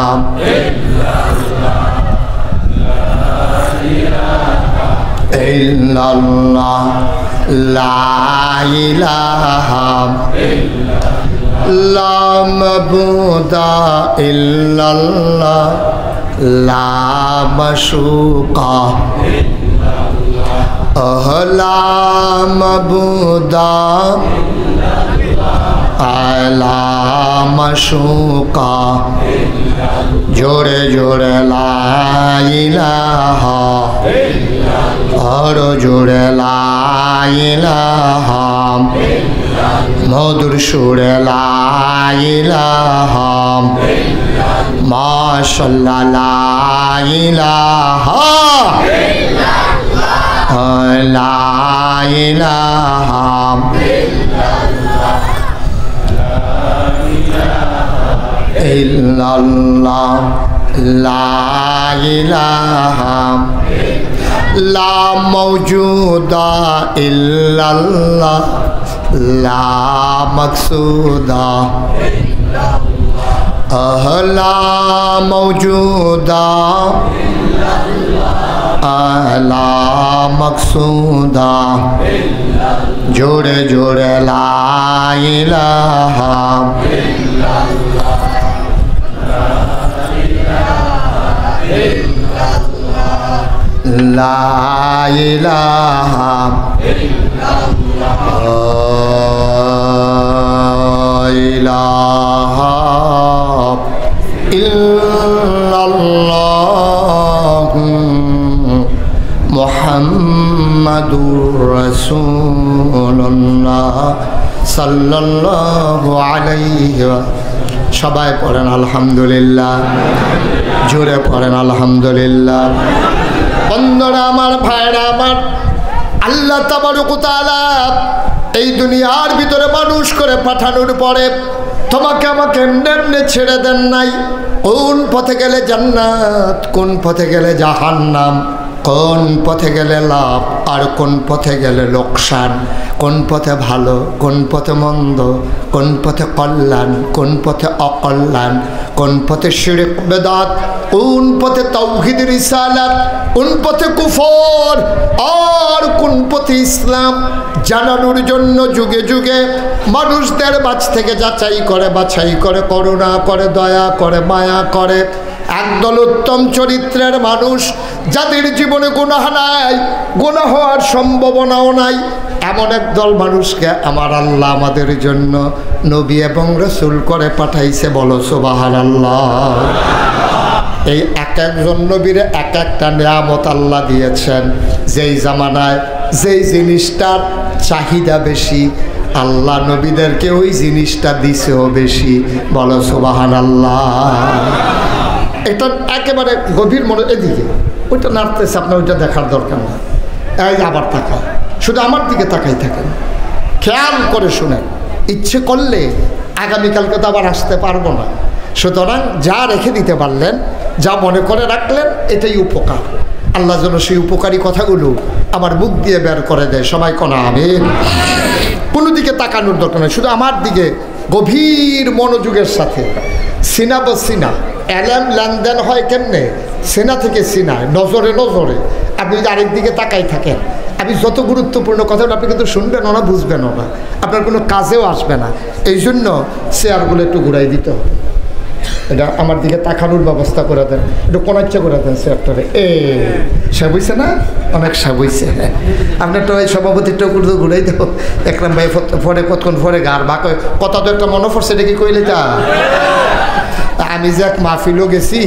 ইল্লাল্লাহ লা ইলাহা লা মাবুদা ইল্লাল্লাহ লা মাশুকা লা মাবুদা লা মাশুকা জোরে জোরে লা ইলাহা আরো জোরে লা ইলাহা মধুর সুরে লা ইলাহা মাশাআল্লাহ লা ইলাহা লা ইলাহা ইল্লাল্লাহ লা ইলাহা লা মাওজুদা ইল্লাল্লাহ লা মাকসুদা লা মাওজুদা লা মাকসুদা জোরে জোরে লা ইলাহা লা ইলাহা ইলাহা ইল্লাল্লাহ মুহাম্মাদুর রাসূলুল্লাহ সাল্লাল্লাহু আলাইহি সবাই পড়েন আলহামদুলিল্লাহ জোরে পড়েন আলহামদুলিল্লাহ বন্ধুরা আমার ভাইরা আমার আল্লাহ তাবারক ওয়া তাআলা এই দুনিয়ার ভিতরে মানুষ করে পাঠানোর পরে তোমাকে আমাকে এমনি এমনি ছেড়ে দেন নাই কোন পথে গেলে জান্নাত কোন পথে গেলে জাহান্নাম কোন পথে গেলে লাভ আর কোন পথে গেলে লোকসান কোন পথে ভালো কোন পথে মন্দ কোন পথে কল্যাণ কোন পথে অকল্যাণ কোন পথে শিরক বেদাত কোন পথে তাওহীদ রিসালাত কোন পথে কুফর আর কোন পথে ইসলাম জানানোর জন্য যুগে যুগে মানুষদের মাঝ থেকে যাচাই করে বাছাই করে করুণা করে দয়া করে মায়া করে একদল উত্তম চরিত্রের মানুষ যাদের জীবনে গুনাহ নাই গুনাহ হওয়ার সম্ভাবনাও নাই এমন একদল মানুষকে আমার আল্লাহ আমাদের জন্য নবী এবং রাসূল করে পাঠাইছে বলো সুবহানাল্লাহ এই এক একজন নবীর এক একটা নিয়ামত আল্লাহ দিয়েছেন যেই জামানায় যেই জিনিসটার চাহিদা বেশি আল্লাহ নবীদেরকে ওই জিনিসটা দিছেও বেশি বলো সুবহানাল্লাহ এটা একেবারে গভীর মনে এদিকে ওইটা নাড়তেছে আপনার ওইটা দেখার দরকার না এই আবার তাকায় শুধু আমার দিকে তাকাই থাকেন খেয়াল করে শুনেন ইচ্ছে করলে আগামীকালকে তো আবার আসতে পারবো না সুতরাং যা রেখে দিতে পারলেন যা মনে করে রাখলেন এটাই উপকার আল্লাহ যেন সেই উপকারী কথাগুলো আমার মুখ দিয়ে বের করে দেয় সবাই কোনা আমিন কোনো দিকে তাকানোর দরকার নেই শুধু আমার দিকে গভীর মনোযোগের সাথে সিনা বা সিনা এলাম লেনদেন হয় কেমনে সেনা থেকে সিনায় নজরে নজরে আপনি যদি আরেক দিকে তাকাই থাকেন আমি যত গুরুত্বপূর্ণ কথা আপনি কিন্তু শুনবেনও না বুঝবেনও না আপনার কোনো কাজেও আসবে না এই জন্য চেয়ারগুলো একটু ঘুরাই দিতে হবে এটা আমার দিকে তাকানোর ব্যবস্থা করে দেন, একটু কোনাচ্ছা করে দেন চেয়ারটারে। সে বুঝছে না, অনেক সে বুঝছে। আপনার তো এই সভাপতিটা ঘুরাই দেবো একরাম ভাই পরে কতক্ষণ পরে গার বা কথা তো একটা মনে পড়ছে, এটা কি কইলে তা আমি যে এক মাহফিলও গেছি,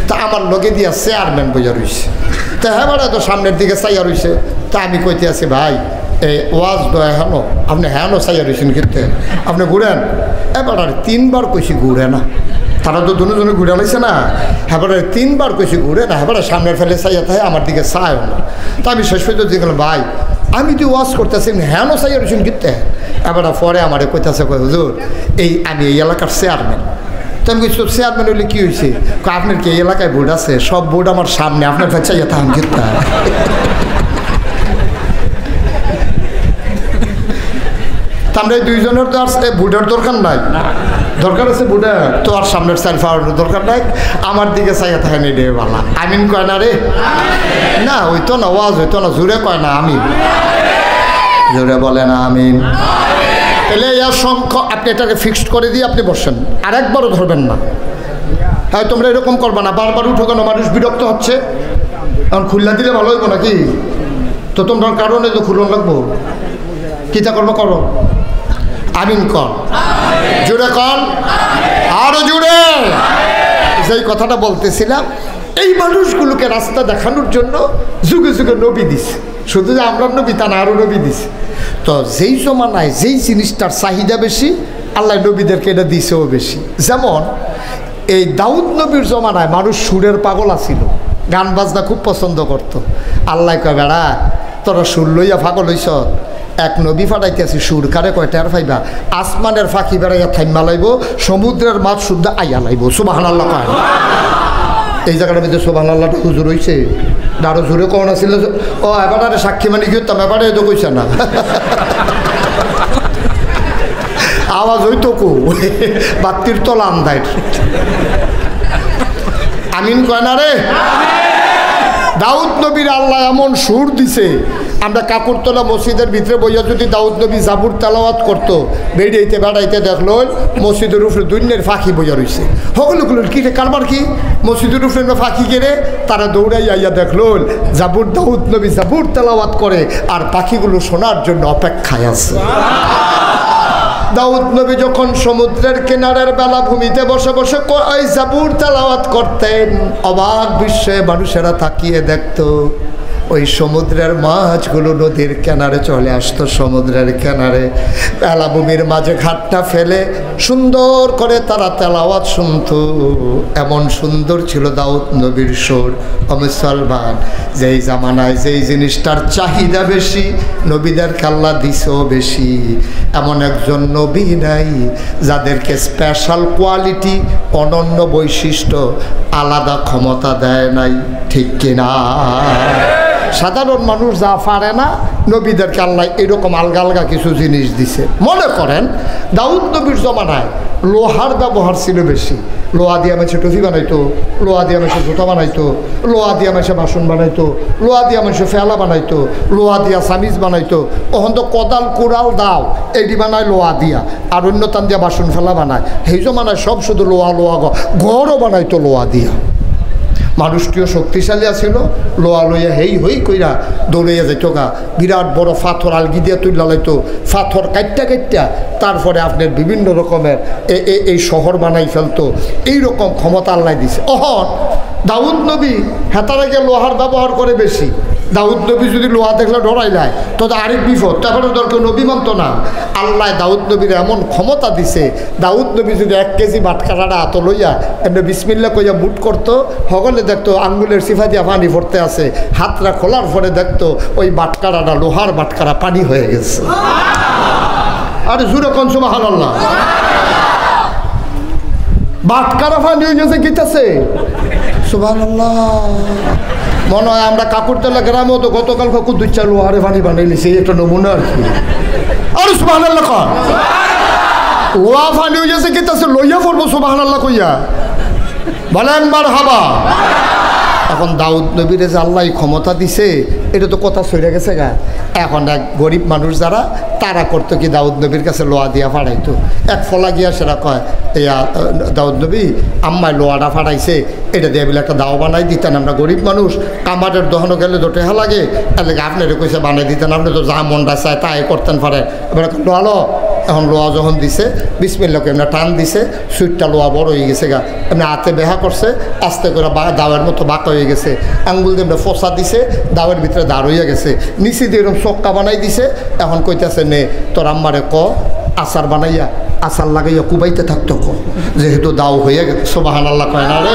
তা আমার লগে দিয়া চেয়ারম্যান বইয়া রইছে, তা হ্যাঁ বেড়া তো সামনের দিকে চাইয়া রইছে। তা আমি কইতে আছি ভাই এই ওয়াজ দয়া হেন আপনি হ্যাঁ চাইয়া রইছেন কিন্তু আপনি ঘুরেন। এবার 3বার কইছি ঘুরে না, তারা তো দুজনে ঘুরে লাইছে না। হ্যাঁ 3বার কইছি ঘুরে না, হ্যাঁ সামনের ফেলে চাইয়া থাকে আমার দিকে চায় না। তা আমি শেষ পর্যন্ত দেখলাম ভাই আমি তো ওয়াজ করতেছি হ্যাঁ চাইয়া রইছেন কিন্তু। এবার পরে আমার কইতেছে কই হুজুর আমি এই এলাকার চেয়ারম্যান। তো আমি কইছি চেয়ারম্যান হইলে কী হয়েছে, আপনার কি এই এলাকায় ভোট আছে? সব ভোট আমার সামনে, আপনার কাছে চাইয়া থাকেন কিন্তু। আমরা এই দুইজনের তো আর বুটের দরকার নাই, দরকার আছে বুটের তো আর সামনের সাইড ফাওয়ার দরকার নাই। আমার দিকে চাইয়া থাকেন এই বালা আমিন কয় না রে, না হইতো না ওয়াজ হইতো না, জোরে কয় না আমিন, জোরে বলে না আমিন। তাহলে ইয়ার সংখ্যা আপনি এটাকে ফিক্সড করে দিয়ে আপনি বসেন, আর একবারও ধরবেন না। হ্যাঁ তোমরা এরকম করবা না, বারবার উঠো কেন, মানুষ বিরক্ত হচ্ছে। এখন খুললা দিলে ভালো হইব নাকি? তো তোমরা কারণে তো খুলন লাগবো, কিতা করবো করো, আমিন কর, জুড়ে কর, আরো জুড়ে। যেই কথাটা বলতেছিলাম, এই মানুষগুলোকে রাস্তা দেখানোর জন্য যুগে যুগে নবী দিছে, শুধু যে আমরা নবী তা না, আরও নবী দিছে। তো যেই জমানায় যেই জিনিসটার চাহিদা বেশি, আল্লাহ নবীদেরকে এটা দিছেও বেশি। যেমন এই দাউদ নবীর জমানায় মানুষ সুরের পাগল আছিল, গান বাজনা খুব পছন্দ করত। আল্লাহ কয় বেড়া তোরা সুর লইয়া পাগল হইছ, এক নবী ফাটাইতেছি সুর কারে কয়টার ফাইবা, আসমানের ফাঁকি বেড়াইয়া থাইমা লাইব, সমুদ্রের মাছ শুদ্ধ আইয়া লাইব। সুবহানাল্লাহ কয় এই জায়গাটার মধ্যে সুবহানাল্লাহটা হুজুর হইছে, আরো জোরে কোন আছিল। ও এবারে সাক্ষী মানে কি হতাম, এবারে তো কইছে না আওয়াজ হইতো কো বাতির তলা আন্দায় আমিন কয় না রে। দাউদ নবীর আল্লাহ এমন সুর দিছে, আমরা কাকুরতলা মসজিদের ভিতরে বইয়া যদি দাউদ নবী জাবুর তেলাওয়াত করতো, বেড়াইতে বেড়াইতে দেখলো মসজিদের উপরে দুনিয়ার ফাঁকি বইয়া রয়েছে। সকলগুলো কি কারবার কি মসজিদের উপরে ফাঁকি কেড়ে তারা দৌড়াই আইয়া দেখলো জাবুর দাউদ নবী জাবুর তেলাওয়াত করে, আর পাখিগুলো শোনার জন্য অপেক্ষায় আছে। দাউদ নবী যখন সমুদ্রের কিনারের বেলাভূমিতে বসে বসে ওই জাবুর তেলাওয়াত করতেন, অবাক বিশ্বে মানুষেরা তাকিয়ে দেখতো ওই সমুদ্রের মাছগুলো নদীর কিনারে চলে আসতো, সমুদ্রের কিনারে বেলাভূমির মাঝে ঘাটটা ফেলে সুন্দর করে তারা তেলাওয়াত শুনতো। এমন সুন্দর ছিল দাউদ নবীর সুর। মুসলমান যেই জামানায় যেই জিনিসটার চাহিদা বেশি, নবীদেরকে আল্লাহ দিছেও বেশি। এমন একজন নবী নাই যাদেরকে স্পেশাল কোয়ালিটি, অনন্য বৈশিষ্ট্য, আলাদা ক্ষমতা দেয় নাই, ঠিক কিনা? সাধারণ মানুষ যা পারে না, নবীদেরকে আল্লাহ এরকম আলগা আলগা কিছু জিনিস দিছে। মনে করেন দাউদ নবীর জমানায় লোহার ব্যবহার ছিল বেশি, লোহা দিয়ে মানুষে টুপি বানাইতো, লোহা দিয়ে মানুষে জুতা বানাইতো, লোহা দিয়ে মানুষে বাসন বানাইতো, লোহা দিয়ে মানুষে ফেলা বানাইতো, লোহা দিয়া সামিজ বানাইতো। ওখান তো কদাল কুড়াল দাও এইটি বানায় লোহা দিয়া, আর অন্য তান দিয়া বাসন ফেলা বানায়। সেই জমানায় সব শুধু লোহা লোহা, ঘরও বানাইতো লোহা দিয়া। মানুষটিও শক্তিশালী আছিল, লোয়া লইয়া হেই হই কইরা দৌড়াইয়া যাইতো গা, বিরাট বড় পাথর আলগি দিয়া তুইলা লাইতো, পাথর কাইটটা কাইটটা তারপরে আপনার বিভিন্ন রকমের এই শহর বানাই ফেলতো। এইরকম ক্ষমতা আল্লাহ দিছে। অহন দাউদ নবী হেতার আগে লোহার ব্যবহার করে বেশি। দাউদ নবী যদি লোহা দেখলে ডরাই যায় তো আরেক বিপদ, তখন দরকার নবী মানত না। আল্লাহ দাউদ নবীর এমন ক্ষমতা দিছে, দাউদ নবী যদি 1 কেজি বাটকারাটা হাত লইয়া এমনি বিসমিল্লা কইয়া বুট করতো, সকলে দেখতো আঙ্গুলের সিফা দিয়া পানি ভরতে আছে, হাতটা খোলার পরে দেখতো ওই বাটকারাটা লোহার বাটকারা পানি হয়ে গেছে। আরে জুরে কোন সুবহানাল্লাহ, বাটকারা পানি হয়ে গেছে, কিতাছে সুবহানাল্লাহ। মনে হয় আমরা কাকুরতলা গ্রামেও তো গতকাল কাকু 2-4 লোহারে পানি বানাইলিছি, একটা নমুনা আর কি। আরে সুবহানাল্লাহ, লোহা পানি হয়ে গেছে, কিতাছে লইয়া পড়বো সুবহানাল্লাহ কইয়া, বলেন মারহাবা। এখন দাউদ নবীরে যে আল্লাহ ক্ষমতা দিছে এটা তো কথা সরে গেছে গা। এখন এক গরিব মানুষ যারা তারা করতো কি দাউদ নবীর কাছে লোয়া দিয়া ফাড়াইতো। এক ফলা গিয়া সেটা কয় ইয়া দাউদ নবী আম্মায় লোয়াটা ফাড়াইছে, এটা দিয়ে বলে একটা দাও বানাই দিতেন, আমরা গরিব মানুষ, কামারের দহনও গেলে তো টেহা লাগে, তাহলে আপনারও কইসে বানাই দিতেন, আপনি তো যা মনটা চায় তাই করতেন পারে। এবার লোয়ালো এখন লোয়া যখন দিছে বিসমিল্লাহকে এমনি টান দিছে, সুইটটা লোয়া বড় হয়ে গেছে গা, এমনি হাতে বেহা করছে, আস্তে করে দাওয়ের মতো বাঁকা হয়ে গেছে, আঙ্গুল দিয়ে এমনি ফসা দিছে, দাওয়ের ভিতরে দাঁড় হইয়া গেছে, নিচে দিয়ে এরকম চক্কা বানাই দিছে। এখন কইতেছে নে তোর আম্মারে ক আচার বানাইয়া আচার লাগাইয়া কুবাইতে থাকতো ক, যেহেতু দাও হইয়া গেছে। সুবহানাল্লাহ কয় না রে।